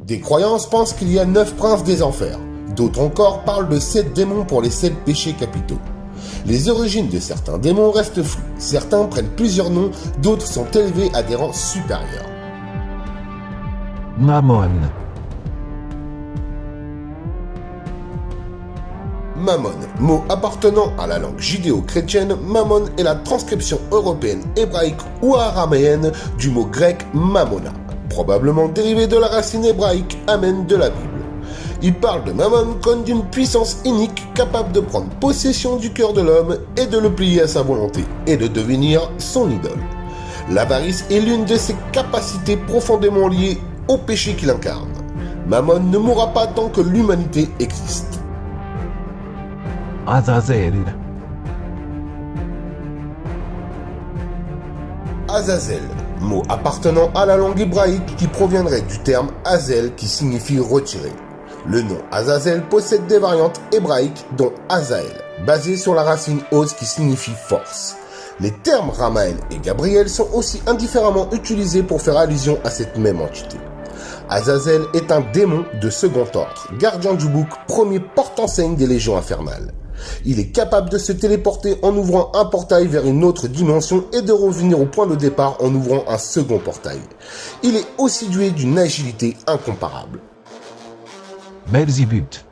Des croyances pensent qu'il y a 9 princes des enfers. D'autres encore parlent de 7 démons pour les 7 péchés capitaux. Les origines de certains démons restent floues. Certains prennent plusieurs noms, d'autres sont élevés à des rangs supérieurs. Mammon. Mammon, mot appartenant à la langue judéo-chrétienne, Mammon est la transcription européenne, hébraïque ou araméenne du mot grec Mammona, probablement dérivé de la racine hébraïque Amen de la Bible. Il parle de Mammon comme d'une puissance unique capable de prendre possession du cœur de l'homme et de le plier à sa volonté et de devenir son idole. L'avarice est l'une de ses capacités profondément liées au péché qu'il incarne. Mammon ne mourra pas tant que l'humanité existe. Azazel. Azazel, mot appartenant à la langue hébraïque qui proviendrait du terme Azel qui signifie retirer. Le nom Azazel possède des variantes hébraïques dont Azael, basé sur la racine Oz qui signifie force. Les termes Ramael et Gabriel sont aussi indifféremment utilisés pour faire allusion à cette même entité. Azazel est un démon de second ordre, gardien du bouc, premier porte-enseigne des légions infernales. Il est capable de se téléporter en ouvrant un portail vers une autre dimension et de revenir au point de départ en ouvrant un second portail. Il est aussi doué d'une agilité incomparable. Belzébuth.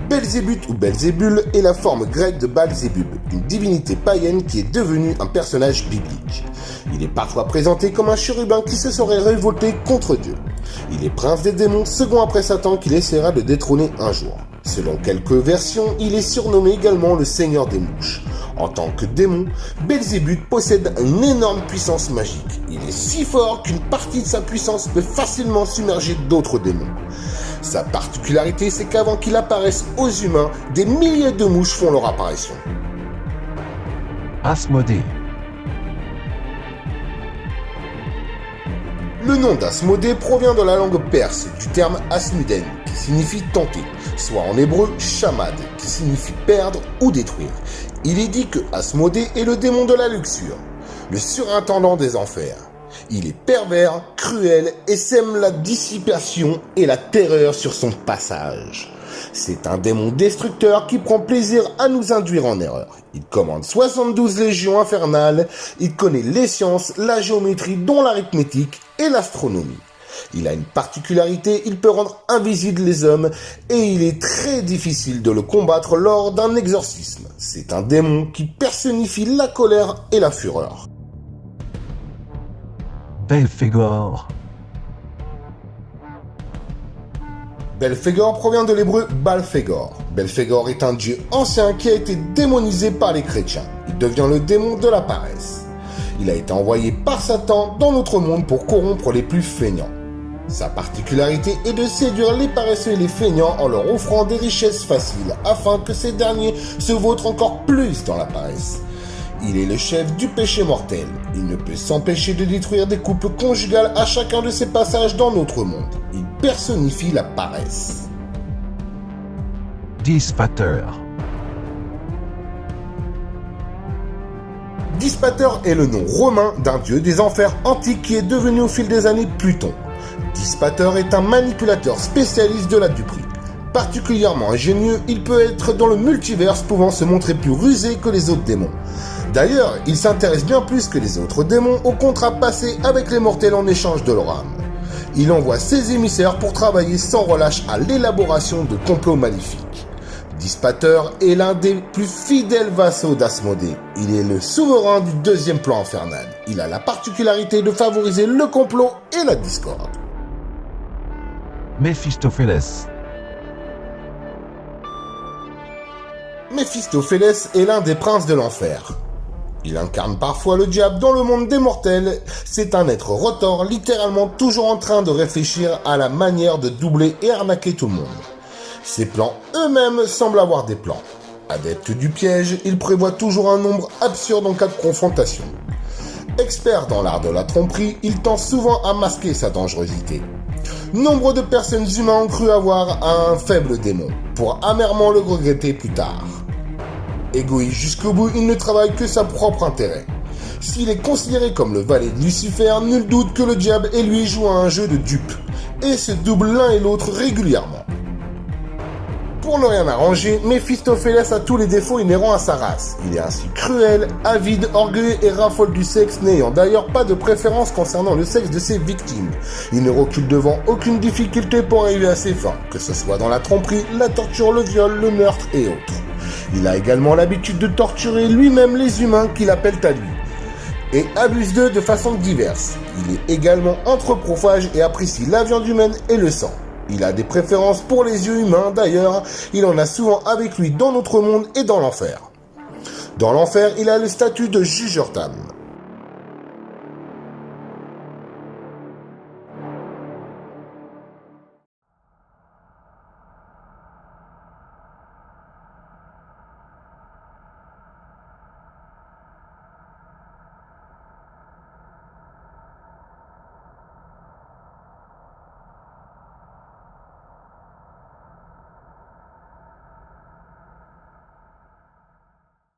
Belzébuth ou Belzébul est la forme grecque de Baal-Zébub, une divinité païenne qui est devenue un personnage biblique. Il est parfois présenté comme un chérubin qui se serait révolté contre Dieu. Il est prince des démons, second après Satan qu'il essaiera de détrôner un jour. Selon quelques versions, il est surnommé également le Seigneur des mouches. En tant que démon, Belzébuth possède une énorme puissance magique. Il est si fort qu'une partie de sa puissance peut facilement submerger d'autres démons. Sa particularité, c'est qu'avant qu'il apparaisse aux humains, des milliers de mouches font leur apparition. Asmodée. Le nom d'Asmodée provient de la langue perse, du terme Asmuden, qui signifie tenter, soit en hébreu Shamad, qui signifie perdre ou détruire. Il est dit que Asmodée est le démon de la luxure, le surintendant des enfers. Il est pervers, cruel et sème la dissipation et la terreur sur son passage. C'est un démon destructeur qui prend plaisir à nous induire en erreur. Il commande 72 légions infernales, il connaît les sciences, la géométrie dont l'arithmétique et l'astronomie. Il a une particularité, il peut rendre invisibles les hommes et il est très difficile de le combattre lors d'un exorcisme. C'est un démon qui personnifie la colère et la fureur. Belphégor. Belphégor provient de l'hébreu Balphégor. Belphégor est un dieu ancien qui a été démonisé par les chrétiens. Il devient le démon de la paresse. Il a été envoyé par Satan dans notre monde pour corrompre les plus feignants. Sa particularité est de séduire les paresseux et les feignants en leur offrant des richesses faciles afin que ces derniers se vautrent encore plus dans la paresse. Il est le chef du péché mortel. Il ne peut s'empêcher de détruire des couples conjugales à chacun de ses passages dans notre monde. Il personnifie la paresse. Dispater. Dispater est le nom romain d'un dieu des enfers antiques qui est devenu au fil des années Pluton. Dispater est un manipulateur spécialiste de la duperie. Particulièrement ingénieux, il peut être dans le multiverse pouvant se montrer plus rusé que les autres démons. D'ailleurs, il s'intéresse bien plus que les autres démons au contrat passé avec les mortels en échange de leur âme. Il envoie ses émissaires pour travailler sans relâche à l'élaboration de complots maléfiques. Dispater est l'un des plus fidèles vassaux d'Asmodée. Il est le souverain du deuxième plan infernal. Il a la particularité de favoriser le complot et la discorde. Méphistophélès. Méphistophélès est l'un des princes de l'enfer. Il incarne parfois le diable dans le monde des mortels. C'est un être retors, littéralement toujours en train de réfléchir à la manière de doubler et arnaquer tout le monde. Ses plans eux-mêmes semblent avoir des plans. Adepte du piège, il prévoit toujours un nombre absurde en cas de confrontation. Expert dans l'art de la tromperie, il tend souvent à masquer sa dangerosité. Nombre de personnes humaines ont cru avoir un faible démon, pour amèrement le regretter plus tard. Égoïste jusqu'au bout, il ne travaille que sa propre intérêt. S'il est considéré comme le valet de Lucifer, nul doute que le diable et lui jouent à un jeu de dupes, et se doublent l'un et l'autre régulièrement. Pour ne rien arranger, Méphistophélès a tous les défauts inhérents à sa race. Il est ainsi cruel, avide, orgueilleux et raffole du sexe, n'ayant d'ailleurs pas de préférence concernant le sexe de ses victimes. Il ne recule devant aucune difficulté pour arriver à ses fins, que ce soit dans la tromperie, la torture, le viol, le meurtre et autres. Il a également l'habitude de torturer lui-même les humains qu'il appelle à lui, et abuse d'eux de façon diverse. Il est également anthropophage et apprécie la viande humaine et le sang. Il a des préférences pour les yeux humains, d'ailleurs, il en a souvent avec lui dans notre monde et dans l'enfer. Dans l'enfer, il a le statut de jugeur d'âme.